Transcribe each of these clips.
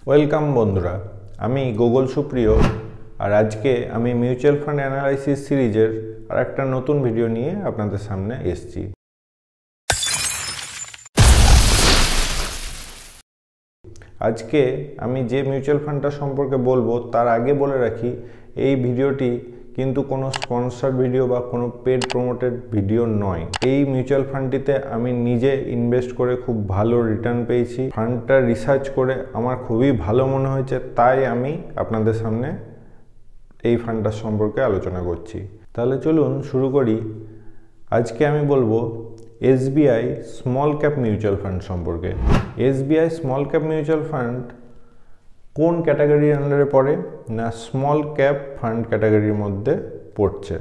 Welcome বন্ধুরা, আমি Google সুপ্রিয়। আর আজকে আমি মিউচুয়াল ফান্ড অ্যানালাইসিস সিরিজের আর একটা নতুন ভিডিও নিয়ে আপনাদের সামনে এসেছি। আজকে আমি যে মিউচুয়াল ফান্ডটা সম্পর্কে বলবো তার আগে বলে রাখি, এই ভিডিওটি কিন্তু কোনো স্পন্সর ভিডিও বা কোনো পেড প্রমোটেড ভিডিও নয়। এই মিউচুয়াল ফান্ডটিতে আমি নিজে ইনভেস্ট করে খুব ভালো রিটার্ন পেয়েছি। ফান্ডটা রিসার্চ করে আমার খুবই ভালো মনে হয়েছে, তাই আমি আপনাদের সামনে এই ফান্ডটার সম্পর্কে আলোচনা করছি। তাহলে চলুন শুরু করি। আজকে আমি বলবো SBI small cap mutual fund সম্পর্কে। SBI small cap mutual fund কোন ক্যাটাগরির আন্ডারে পড়ে? না, স্মল ক্যাপ ফান্ড ক্যাটাগরির মধ্যে পড়ছে।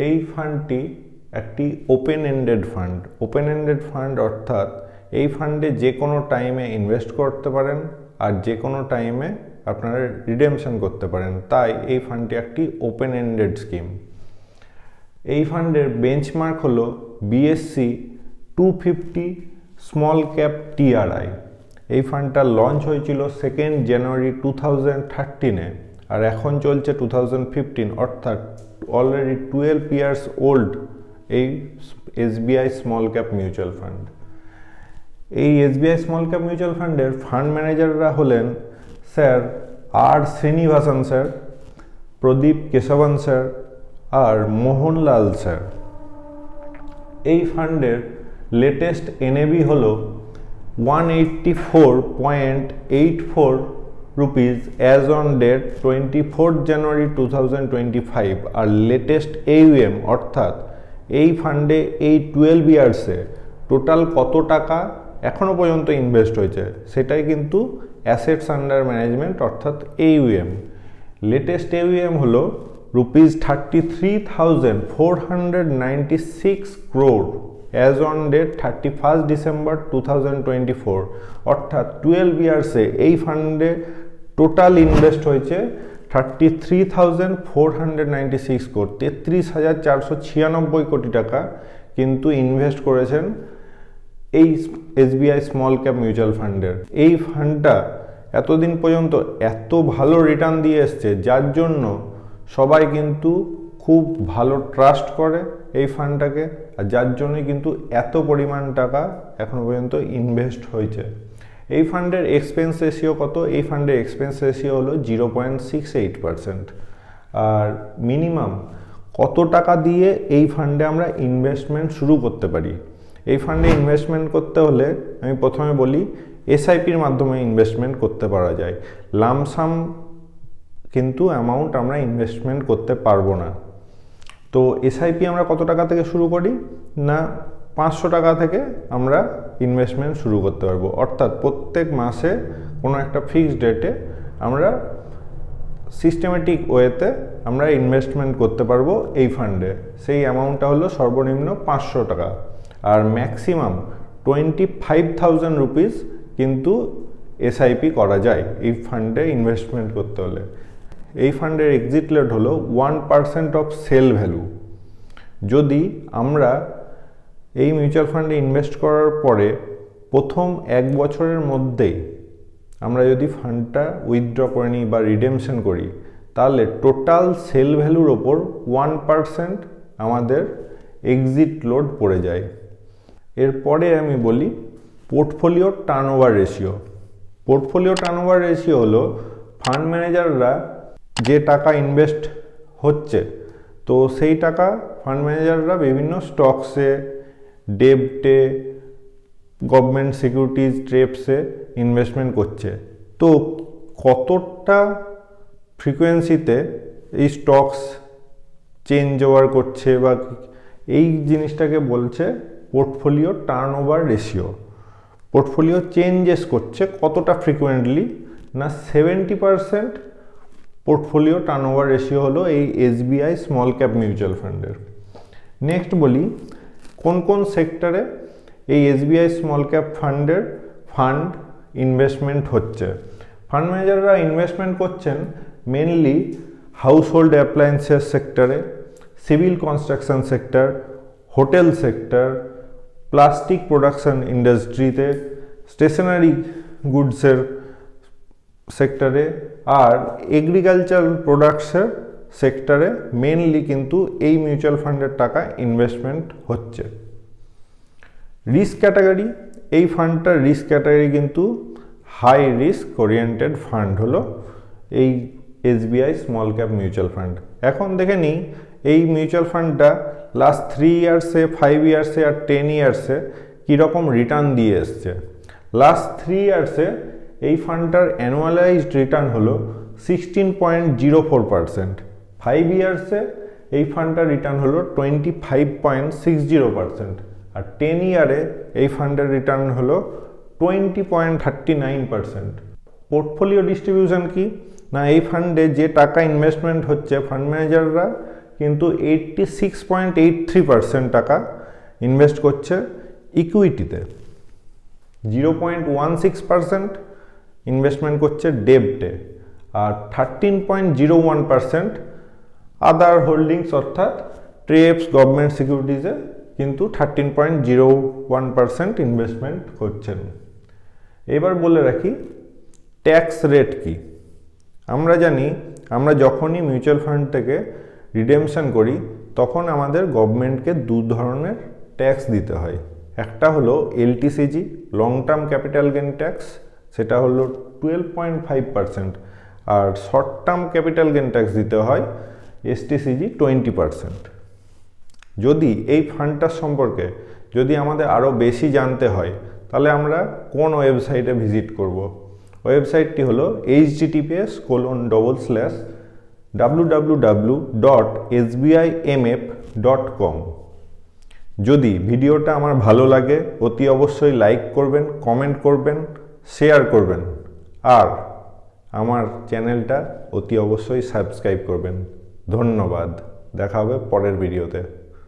এই ফান্ডটি একটি open ended fund. Open ended fund অর্থাৎ এই ফান্ডে যে কোনো টাইমে ইনভেস্ট করতে পারেন আর যে কোনো টাইমে আপনারা রিডেমশন করতে পারেন, তাই এই ফান্ডটি একটি ওপেন এন্ডেড স্কিম। এই ফান্ডের বেঞ্চমার্ক হলো বিএসসি 250 স্মল ক্যাপ টিআরআই। এই ফান্ডটা লঞ্চ হয়েছিল 2 জানুয়ারি 2013-এ আর এখন চলছে 2015, অর্থাৎ অলরেডি 12 ইয়ার্স ওল্ড এই SBI small cap mutual fund. এই এসবিআই স্মল ক্যাপ মিউচুয়াল ফান্ডের ফান্ড ম্যানেজাররা হলেন স্যার আর শ্রীনিবাসন স্যার, প্রদীপ কেশবন স্যার আর মোহনলাল স্যার। এই ফান্ডের লেটেস্ট এনএবি হলো 184.84 rupees as on date 24 January 2025। আর লেটেস্ট AUM অর্থাৎ এই ফান্ডে এই 12 ইয়ার্সে টোটাল কত টাকা এখনো পর্যন্ত ইনভেস্ট হয়েছে সেটাই কিন্তু অ্যাসেটস আন্ডার ম্যানেজমেন্ট অর্থাৎ AUM। লেটেস্ট AUM হলো rupees 33,496 crore as on date 31 December 2024, অর্থাৎ 12 ইয়ার্সে এই ফান্ডে টোটাল ইনভেস্ট হয়েছে 33,496 crore, 33,496 কোটি টাকা কিন্তু ইনভেস্ট করেছেন এই এসবিআই স্মল ক্যাপ মিউচুয়াল ফান্ডের। এই ফান্ডটা এতদিন পর্যন্ত এত ভালো রিটার্ন দিয়ে এসছে, যার জন্য সবাই কিন্তু খুব ভালো ট্রাস্ট করে এই ফান্ডটাকে, আর যার জন্যই কিন্তু এত পরিমাণ টাকা এখনো পর্যন্ত ইনভেস্ট হয়েছে। এই ফান্ডের এক্সপেন্স রেশিও কত? এই ফান্ডের এক্সপেন্স রেশিও হলো 0.68%। আর মিনিমাম কত টাকা দিয়ে এই ফান্ডে আমরা ইনভেস্টমেন্ট শুরু করতে পারি? এই ফান্ডে ইনভেস্টমেন্ট করতে হলে আমি প্রথমে বলি এসআইপির মাধ্যমে ইনভেস্টমেন্ট করতে পারা যায়। লামসাম কিন্তু অ্যামাউন্ট আমরা ইনভেস্টমেন্ট করতে পারবো না। তো এসআইপি আমরা কত টাকা থেকে শুরু করি? না, 500 টাকা থেকে আমরা ইনভেস্টমেন্ট শুরু করতে পারবো, অর্থাৎ প্রত্যেক মাসে কোনো একটা ফিক্সড ডেটে আমরা সিস্টেমেটিক ওয়েতে আমরা ইনভেস্টমেন্ট করতে পারবো এই ফান্ডে। সেই অ্যামাউন্টটা হলো সর্বনিম্ন 500 টাকা আর ম্যাক্সিমাম 25,000 রুপিস কিন্তু এসআইপি করা যায় এই ফান্ডে ইনভেস্টমেন্ট করতে হলে। এই ফান্ডের এক্সিট রেট হলো 1% অফ সেল ভ্যালু। যদি আমরা এই মিউচুয়াল ফান্ডে ইনভেস্ট করার পরে প্রথম 1 বছরের মধ্যেই আমরা যদি ফান্ডটা উইথড্র করে নিই বা রিডেমশন করি, তাহলে টোটাল সেল ভ্যালুর ওপর 1% আমাদের এক্সিট লোড পড়ে যায়। এরপরে আমি বলি portfolio turnover ratio. Portfolio turnover ratio হলো ফান্ড ম্যানেজাররা যে টাকা ইনভেস্ট হচ্ছে, তো সেই টাকা ফান্ড ম্যানেজাররা বিভিন্ন স্টকসে, ডেবটে, গভর্নমেন্ট সিকিউরিটিজ, ট্রেপসে ইনভেস্টমেন্ট করছে। তো কতটা ফ্রিকোয়েন্সিতে এই স্টকস চেঞ্জ ওভার করছে বা এই জিনিসটাকে বলছে portfolio turnover ratio. Portfolio changes করছে কতটা ফ্রিকুয়েন্টলি? না, 70% পোর্টফোলিও টার্নওভার রেশিও হলো এই এসবিআই স্মল ক্যাপ মিউচুয়াল ফান্ডের। নেক্সট বলি কোন কোন সেক্টরে এই SBI small cap fund investment হচ্ছে। ফান্ড ম্যানেজাররা ইনভেস্টমেন্ট করছেন মেনলি হাউস হোল্ড অ্যাপ্লায়েন্সেস সেক্টরে, civil construction sector, hotel sector, plastic production ইন্ডাস্ট্রিতে, স্টেশনারি গুডসের সেক্টরে আর এগ্রিকালচারাল প্রোডাক্টসের সেক্টরে মেনলি কিন্তু এই মিউচুয়াল ফান্ডের টাকা ইনভেস্টমেন্ট হচ্ছে। রিস্ক ক্যাটাগরি, এই ফান্ডটার রিস্ক ক্যাটাগরি কিন্তু হাই রিস্ক ওরিয়েন্টেড ফান্ড হলো এই SBI small cap mutual fund. এখন দেখে নিই এই মিউচুয়াল ফান্ডটা লাস্ট 3 ইয়ার্সে, 5 ইয়ার্সে আর 10 ইয়ার্সে কীরকম রিটার্ন দিয়ে এসছে। লাস্ট 3 ইয়ার্সে এই ফান্ডটার অ্যানুয়ালাইজড রিটার্ন হলো 16.04%, 5 ইয়ার্সে এই ফান্ডটার রিটার্ন হলো 25.60%, আর 10 ইয়ারে এই ফান্ডের রিটার্ন হলো 20.39%। পোর্টফোলিও ডিস্ট্রিবিউশন কি না, এই ফান্ডে যে টাকা ইনভেস্টমেন্ট হচ্ছে ফান্ড ম্যানেজাররা কিন্তু 86.83% টাকা ইনভেস্ট করছে ইকুইটিতে, 0.16% ইনভেস্টমেন্ট করছে ডেব্টে, আর 13.01% আদার হোল্ডিংস অর্থাৎ ট্রেপস গভর্নমেন্ট সিকিউরিটিজে কিন্তু 13.01% ইনভেস্টমেন্ট করছেন। এবার বলে রাখি ট্যাক্স রেট কি। আমরা জানি আমরা যখনই মিউচুয়াল ফান্ড থেকে রিডেমশন করি তখন আমাদের গভর্নমেন্টকে 2 ধরনের ট্যাক্স দিতে হয়। একটা হলো LTCG long term capital gain tax, সেটা হলো 12.5%, আর short term capital gain tax দিতে হয় STCG 20%। যদি এই ফান্ডটার সম্পর্কে যদি আমাদের আরও বেশি জানতে হয় তাহলে আমরা কোন ওয়েবসাইটে ভিজিট করব? ওয়েবসাইটটি হলো https://www.sbimf.com। যদি ভিডিওটা আমার ভালো লাগে অতি অবশ্যই লাইক করবেন, কমেন্ট করবেন, শেয়ার করবেন, আর আমার চ্যানেলটা অতি অবশ্যই সাবস্ক্রাইব করবেন। ধন্যবাদ, দেখা হবে পরের ভিডিওতে।